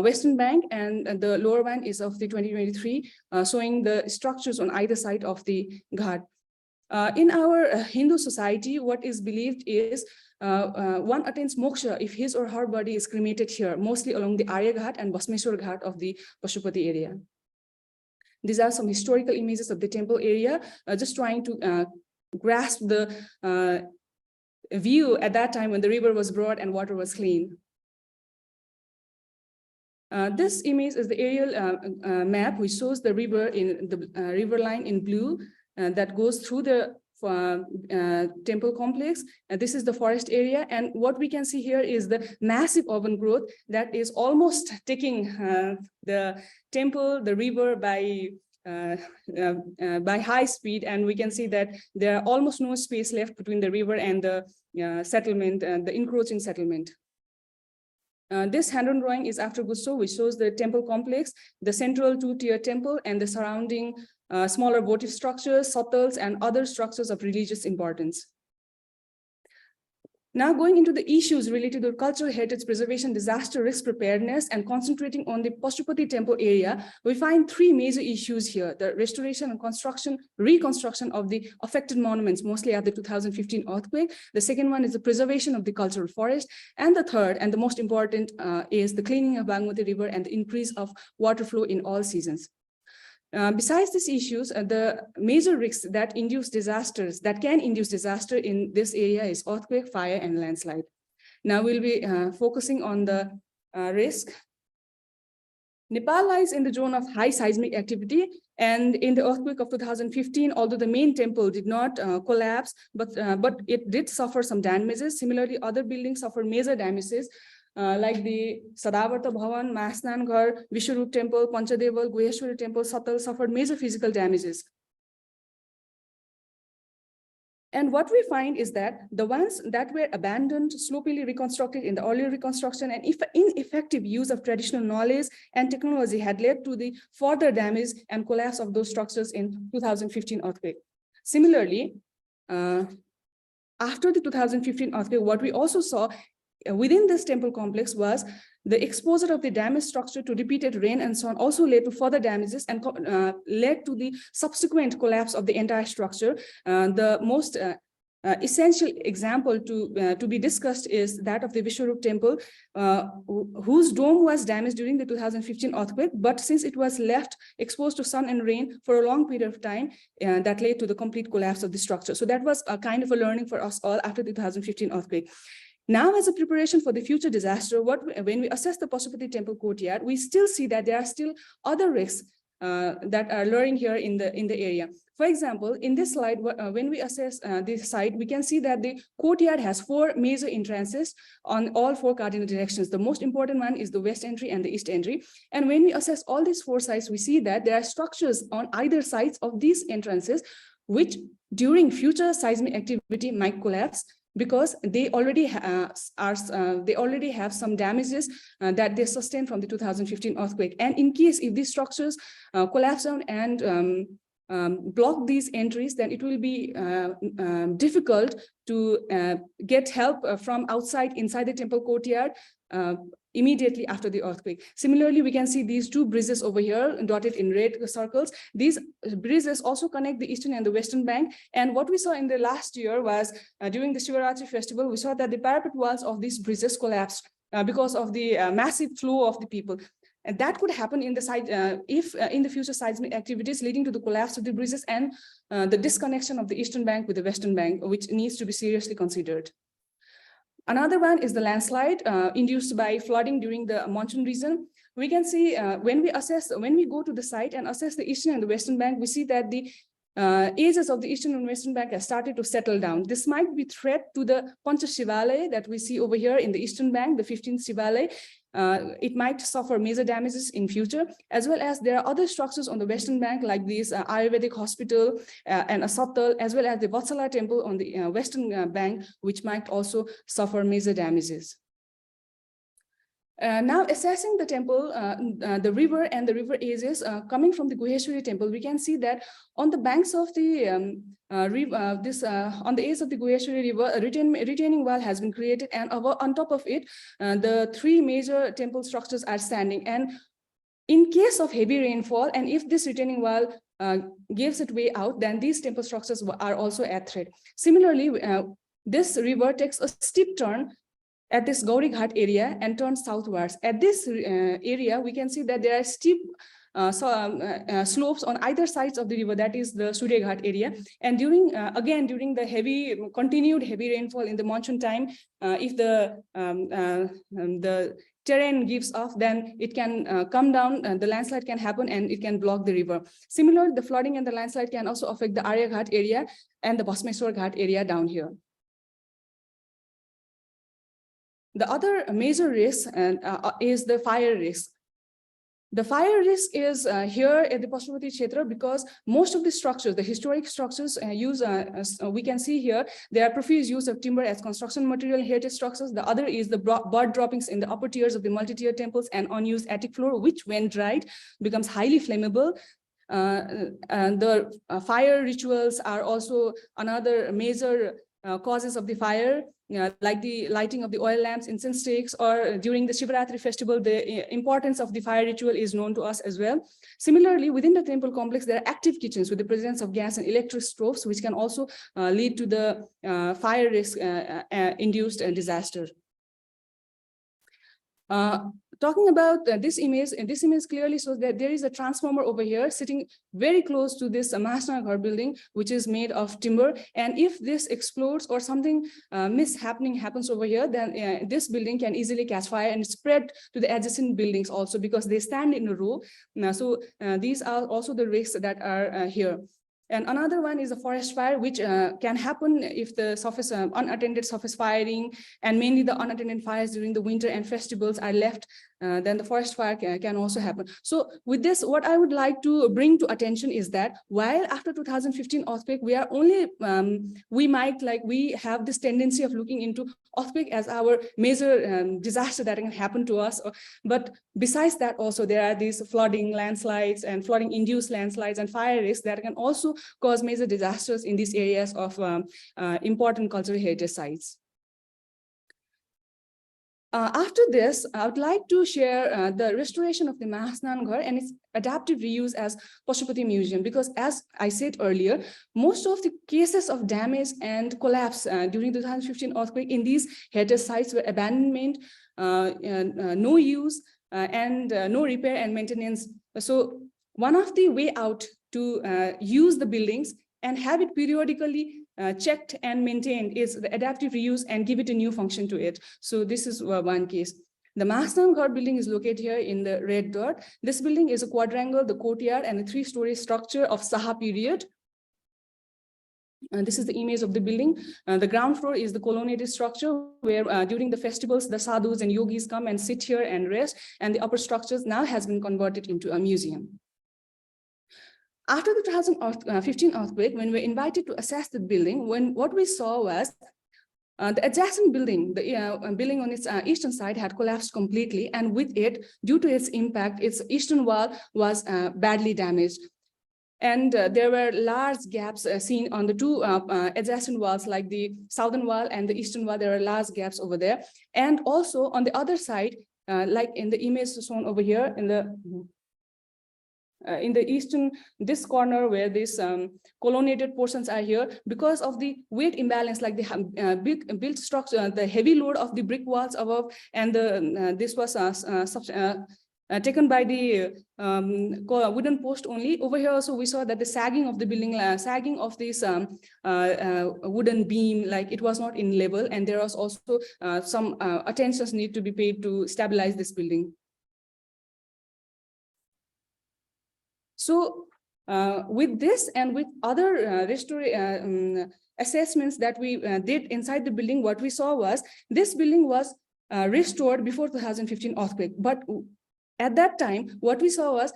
H: western bank, and the lower one is of the 2023, showing the structures on either side of the ghat. In our Hindu society, what is believed is one attains moksha if his or her body is cremated here, mostly along the Arya Ghat and Basmeshwar Ghat of the Pashupati area. These are some historical images of the temple area, just trying to grasp the view at that time when the river was broad and water was clean. This image is the aerial map, which shows the river in the river line in blue that goes through the temple complex. This is the forest area, and what we can see here is the massive urban growth that is almost taking the temple, the river by high speed, and we can see that there are almost no space left between the river and the settlement, the encroaching settlement. This hand-drawn drawing is after Gusto, which shows the temple complex, the central two-tier temple, and the surrounding smaller votive structures, satels, and other structures of religious importance. Now going into the issues related to cultural heritage preservation, disaster risk preparedness, and concentrating on the Pashupati temple area, we find three major issues here: the restoration and reconstruction of the affected monuments, mostly after the 2015 earthquake. The second one is the preservation of the cultural forest. And the third, and the most important, is the cleaning of Bagmati River and the increase of water flow in all seasons. Besides these issues, the major risks that can induce disaster in this area is earthquake, fire, and landslide. Now we'll be focusing on the risk. Nepal lies in the zone of high seismic activity, and in the earthquake of 2015, although the main temple did not collapse, but it did suffer some damages. Similarly, other buildings suffered major damages, like the Sadavarta Bhavan, Mahasnan Ghar, Vishwarup temple, Panchadeval, Guheshwari temple, Satal suffered major physical damages. And what we find is that the ones that were abandoned, sloppily reconstructed in the earlier reconstruction, and ineffective use of traditional knowledge and technology had led to the further damage and collapse of those structures in 2015 earthquake. Similarly, after the 2015 earthquake, what we also saw within this temple complex was the exposure of the damaged structure to repeated rain and so on also led to further damages and led to the subsequent collapse of the entire structure. The most essential example to be discussed is that of the Vishwarup temple, whose dome was damaged during the 2015 earthquake, but since it was left exposed to sun and rain for a long period of time, that led to the complete collapse of the structure. So that was a kind of a learning for us all after the 2015 earthquake. Now, as a preparation for the future disaster, when we assess the Pashupati temple courtyard, we still see that there are still other risks that are lurking here in the area. For example, in this slide, when we assess this site, we can see that the courtyard has 4 major entrances on all 4 cardinal directions. The most important one is the west entry and the east entry. And when we assess all these 4 sites, we see that there are structures on either sides of these entrances, which during future seismic activity might collapse, because they already have some damages that they sustained from the 2015 earthquake. And in case if these structures collapse down and block these entries, then it will be difficult to get help from outside inside the temple courtyard immediately after the earthquake. Similarly, we can see these 2 bridges over here dotted in red circles. These bridges also connect the eastern and the western bank. And what we saw in the last year was during the Shivaratri festival, we saw that the parapet walls of these bridges collapsed because of the massive flow of the people. And that could happen in the side if in the future seismic activities leading to the collapse of the bridges and the disconnection of the eastern bank with the western bank, which needs to be seriously considered. Another one is the landslide induced by flooding during the monsoon season. We can see when we go to the site and assess the eastern and the western bank, we see that the edges of the eastern and western bank have started to settle down. This might be threat to the Pancha Shivalaya that we see over here in the eastern bank, the 15th Shivalaya. It might suffer major damages in future, as well as there are other structures on the western bank like this Ayurvedic hospital and a Sattal, as well as the Vatsala temple on the western bank, which might also suffer major damages. Now assessing the temple, the river and the river edges coming from the Guheshwari temple, we can see that on the banks of the river, on the edge of the Guheshwari river, a retaining wall has been created, and on top of it, the 3 major temple structures are standing. And in case of heavy rainfall, and if this retaining wall gives its way out, then these temple structures are also at threat. Similarly, this river takes a steep turn at this Gauri Ghat area and turns southwards. At this area, we can see that there are steep slopes on either sides of the river, that is the Surya Ghat area. And during the continued heavy rainfall in the monsoon time, if the terrain gives off, then it can come down, the landslide can happen and it can block the river. Similarly, the flooding and the landslide can also affect the Arya Ghat area and the Bhasmeshwar Ghat area down here. The other major risk is the fire risk. The fire risk is here at the Pashupati Kshetra because most of the structures, the historic structures we can see here, there are profuse use of timber as construction material heritage structures. The other is the bird droppings in the upper tiers of the multi-tier temples and unused attic floor, which when dried becomes highly flammable. The fire rituals are also another major causes of the fire, like the lighting of the oil lamps, incense sticks, or during the Shivaratri festival, the importance of the fire ritual is known to us as well. Similarly, within the temple complex, there are active kitchens with the presence of gas and electric stoves, which can also lead to the fire risk induced disaster. Talking about this image, and this image clearly shows that there is a transformer over here sitting very close to this Mahasanagar building, which is made of timber. And if this explodes or something mishappening happens over here, then this building can easily catch fire and spread to the adjacent buildings also because they stand in a row. So these are also the risks that are here. And another one is a forest fire, which can happen if the surface unattended surface firing, and mainly the unattended fires during the winter and festivals are left, then the forest fire can also happen. So with this, what I would like to bring to attention is that while after 2015 earthquake, we are only, we have this tendency of looking into earthquake as our major disaster that can happen to us. But besides that, also there are these flooding, landslides, and flooding induced landslides and fire risks that can also cause major disasters in these areas of important cultural heritage sites. After this, I would like to share the restoration of the Mahasnanghar and its adaptive reuse as Pashupati Museum, because as I said earlier, most of the cases of damage and collapse during the 2015 earthquake in these heritage sites were abandonment, no use, and no repair and maintenance. So one of the way out to use the buildings and have it periodically checked and maintained is the adaptive reuse and give it a new function to it. So this is one case. The Mahasnanghar building is located here in the red dot. This building is a quadrangle, the courtyard, and a 3-story structure of Saha period. And this is the image of the building. The ground floor is the colonnaded structure where during the festivals, the sadhus and yogis come and sit here and rest. And the upper structures now has been converted into a museum. After the 2015 earthquake, when we were invited to assess the building, what we saw was the adjacent building, the building on its eastern side had collapsed completely, and with it, due to its impact, its eastern wall was badly damaged. And there were large gaps seen on the two adjacent walls, like the southern wall and the eastern wall. There are large gaps over there. And also on the other side, like in the image shown over here in the eastern, this corner where these colonnaded portions are here, because of the weight imbalance, like the built structure, the heavy load of the brick walls above, and this was taken by the wooden post only. Over here also we saw that the sagging of the building, sagging of this wooden beam, like it was not in level, and there was also some attentions need to be paid to stabilize this building. So with this and with other assessments that we did inside the building, what we saw was this building was restored before 2015 earthquake. But at that time, what we saw was,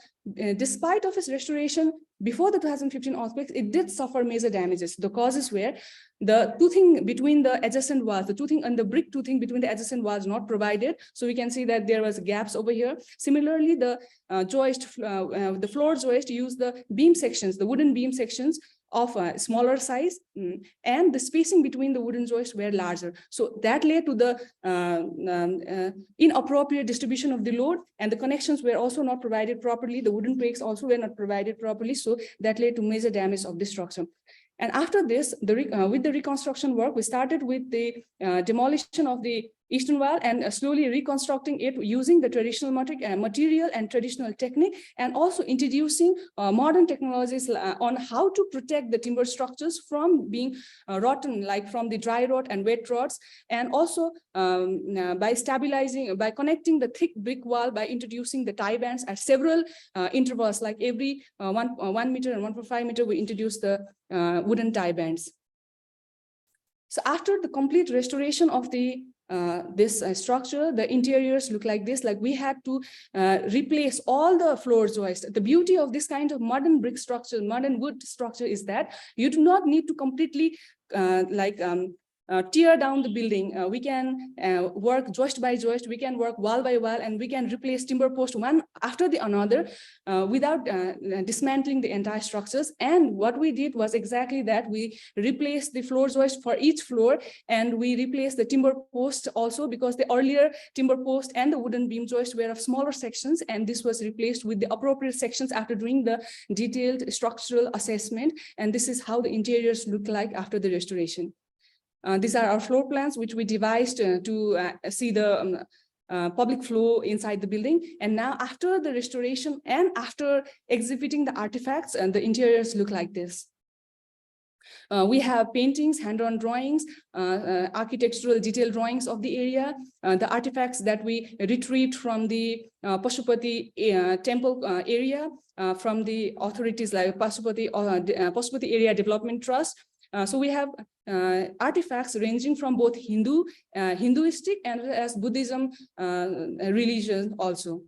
H: despite of its restoration before the 2015 earthquake, it did suffer major damages. The causes were the toothing between the adjacent walls, the toothing and the brick toothing between the adjacent walls not provided. So we can see that there was gaps over here. Similarly, the joist, the floor joist used the beam sections, the wooden beam sections of a smaller size, and the spacing between the wooden joists were larger. So that led to the inappropriate distribution of the load, and the connections were also not provided properly. The wooden pegs also were not provided properly. So that led to major damage of the structure. And after this, with the reconstruction work, we started with the demolition of the eastern wall and slowly reconstructing it using the traditional material and traditional technique, and also introducing modern technologies on how to protect the timber structures from being rotten, like from the dry rot and wet rots, and also by stabilizing, by connecting the thick brick wall, by introducing the tie bands at several intervals, like every 1 meter and 1.5 meter, we introduce the wooden tie bands. So after the complete restoration of the this structure, the interiors look like this. Like we had to replace all the floor joists. The beauty of this kind of modern brick structure, modern wood structure, is that you do not need to completely tear down the building. We can work joist by joist, we can work wall by wall, and we can replace timber post one after the another without dismantling the entire structures. And what we did was exactly that. We replaced the floor joist for each floor, and we replaced the timber post also, because the earlier timber post and the wooden beam joist were of smaller sections, and this was replaced with the appropriate sections after doing the detailed structural assessment. And this is how the interiors look like after the restoration. These are our floor plans, which we devised to see the public flow inside the building. And now after the restoration and after exhibiting the artifacts, the interiors look like this. We have paintings, hand-drawn drawings, architectural detail drawings of the area, the artifacts that we retrieved from the Pashupati temple area, from the authorities like Pashupati Area Development Trust. So we have artifacts ranging from both Hinduistic and as Buddhism religion also,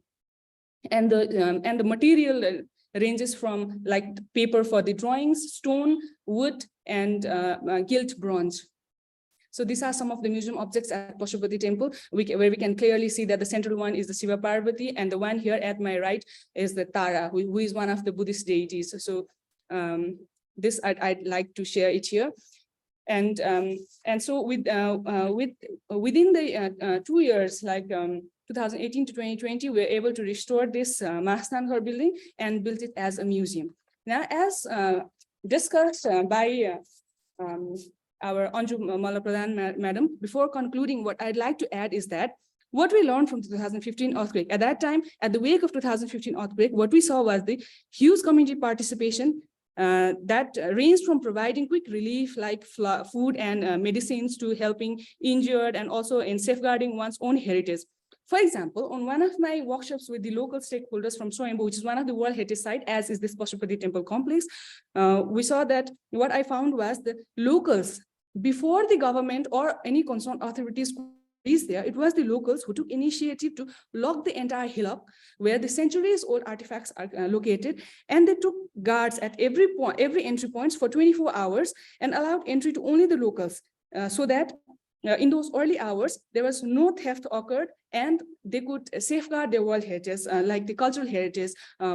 H: and the material ranges from like paper for the drawings, stone, wood, and gilt bronze. So these are some of the museum objects at Pashupati temple, where we can clearly see that the central one is the Shiva Parvati, and the one here at my right is the Tara, who is one of the Buddhist deities. So this I'd like to share it here. And so within the 2 years, like 2018 to 2020, we were able to restore this Mahastangghar building and built it as a museum. Now, as discussed by our Anju Malla Pradhan madam, before concluding, what I'd like to add is that what we learned from the 2015 earthquake, at that time, at the wake of 2015 earthquake, what we saw was the huge community participation that ranged from providing quick relief like food and medicines to helping injured and also in safeguarding one's own heritage. For example, on one of my workshops with the local stakeholders from Swayambhu, which is one of the World Heritage Site, as is this Pashupati Temple complex, we saw that what I found was the locals, before the government or any concerned authorities is there, it was the locals who took initiative to lock the entire hill up where the centuries-old artifacts are located, and they took guards at every entry points for 24 hours and allowed entry to only the locals, so that in those early hours, there was no theft occurred and they could safeguard their world heritage, like the cultural heritage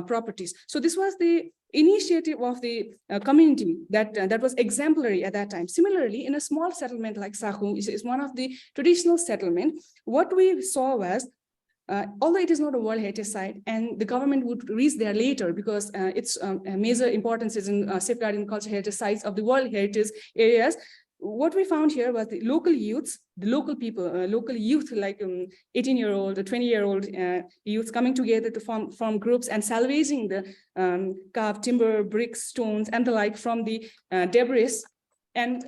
H: properties. So this was the initiative of the community that was exemplary at that time. Similarly, in a small settlement like Sahu, is one of the traditional settlement, what we saw was, although it is not a World Heritage Site and the government would reach there later because its major importance is in safeguarding cultural heritage sites of the World Heritage areas, what we found here was the local youths, the local people, local youth like 18-year-old or 20-year-old youths coming together to form groups and salvaging the carved timber, bricks, stones, and the like from the debris, and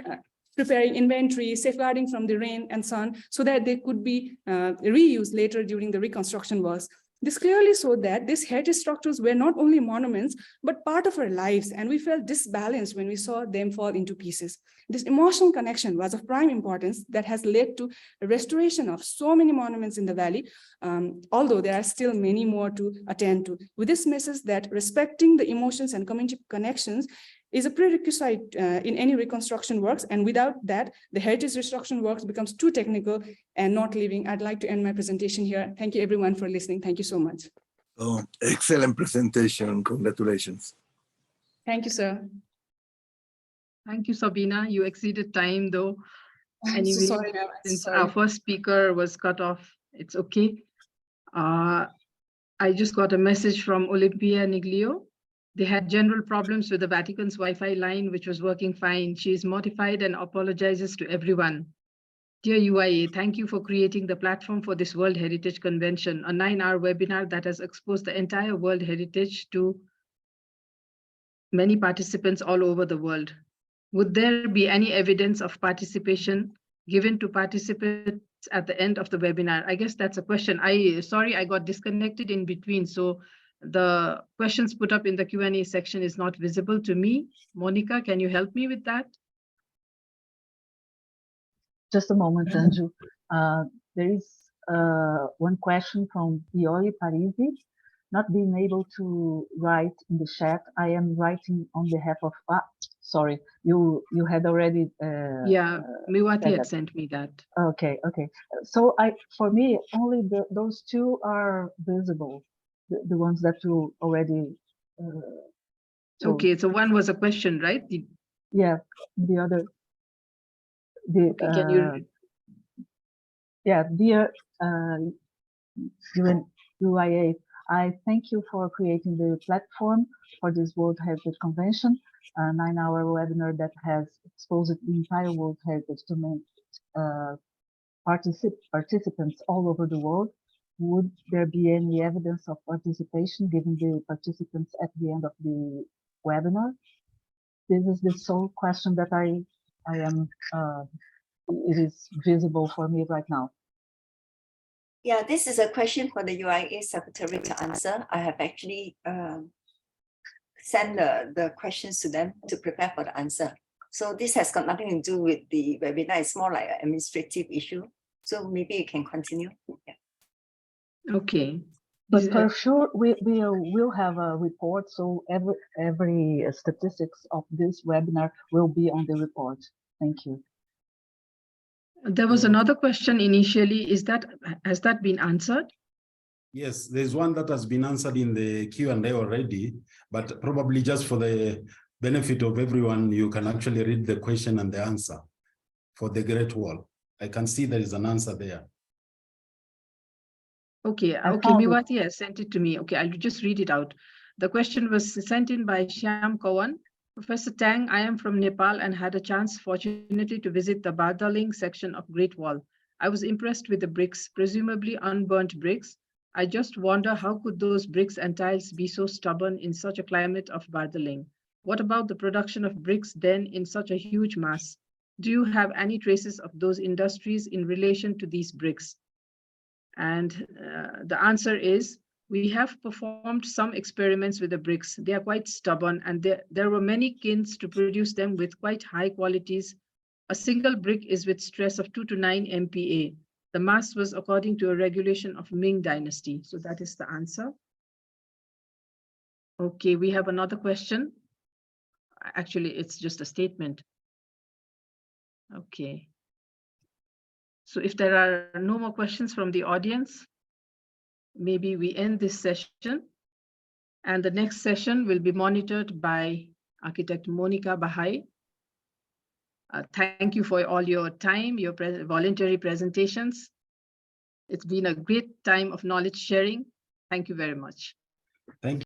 H: preparing inventory, safeguarding from the rain and sun so that they could be reused later during the reconstruction works. This clearly showed that these heritage structures were not only monuments, but part of our lives, and we felt disbalanced when we saw them fall into pieces. This emotional connection was of prime importance that has led to a restoration of so many monuments in the valley, although there are still many more to attend to. With this message that respecting the emotions and community connections is a prerequisite in any reconstruction works, and without that, the heritage reconstruction works becomes too technical and not living. I'd like to end my presentation here. Thank you everyone for listening. Thank you so much.
E: Oh, excellent presentation. Congratulations.
H: Thank you, sir.
B: Thank you, Sabina. You exceeded time though.
H: Anyway, so sorry,
B: since our first speaker was cut off, it's okay. I just got a message from Olimpia Niglio. They had general problems with the Vatican's Wi-Fi line, which was working fine. She is mortified and apologizes to everyone. Dear UIA, thank you for creating the platform for this World Heritage Convention, a 9-hour webinar that has exposed the entire World Heritage to many participants all over the world. Would there be any evidence of participation given to participants at the end of the webinar? I guess that's a question. Sorry, I got disconnected in between. So the questions put up in the Q&A section is not visible to me. Monica, can you help me with that?
I: Just a moment, Anju. There is one question from Ioli Parisi. Not being able to write in the chat, I am writing on behalf of. Sorry, you had already.
B: Yeah, Miwati had sent me that.
I: Okay. So for me, only those two are visible. The ones that you already.
B: Okay, so one was a question, right?
I: Yeah, the other.
B: Okay, can you?
I: Yeah, dear UIA, I thank you for creating the platform for this World Heritage Convention, a 9-hour webinar that has exposed the entire World Heritage to many participants all over the world. Would there be any evidence of participation given the participants at the end of the webinar? This is the sole question that I am, it is visible for me right now.
D: Yeah, this is a question for the UIA Secretary to answer. I have actually sent the questions to them to prepare for the answer. So this has got nothing to do with the webinar. It's more like an administrative issue. So maybe you can continue. Yeah.
B: Okay.
I: But for sure, we will have a report. So every statistics of this webinar will be on the report. Thank you.
B: There was another question initially. Has that been answered?
A: Yes, there's one that has been answered in the Q&A already, but probably just for the benefit of everyone, you can actually read the question and the answer. for the Great Wall? I can see there is an answer there.
B: Okay,
I: I
B: okay,
I: found it.
B: Miwati has sent it to me. Okay, I'll just read it out. The question was sent in by Shyam Kawan. Professor Tang, I am from Nepal and had a chance, fortunately, to visit the Bardaling section of Great Wall. I was impressed with the bricks, presumably unburnt bricks. I just wonder how could those bricks and tiles be so stubborn in such a climate of Bardaling? What about the production of bricks then in such a huge mass? Do you have any traces of those industries in relation to these bricks? And the answer is, we have performed some experiments with the bricks. They are quite stubborn, and there were many kilns to produce them with quite high qualities. A single brick is with stress of 2 to 9 MPa. The mass was according to a regulation of Ming Dynasty. So that is the answer. Okay, we have another question. Actually, it's just a statement. Okay. So if there are no more questions from the audience, maybe we end this session. And the next session will be monitored by Architect Monica Bahai. Thank you for all your time, your voluntary presentations. It's been a great time of knowledge sharing. Thank you very much.
A: Thank you.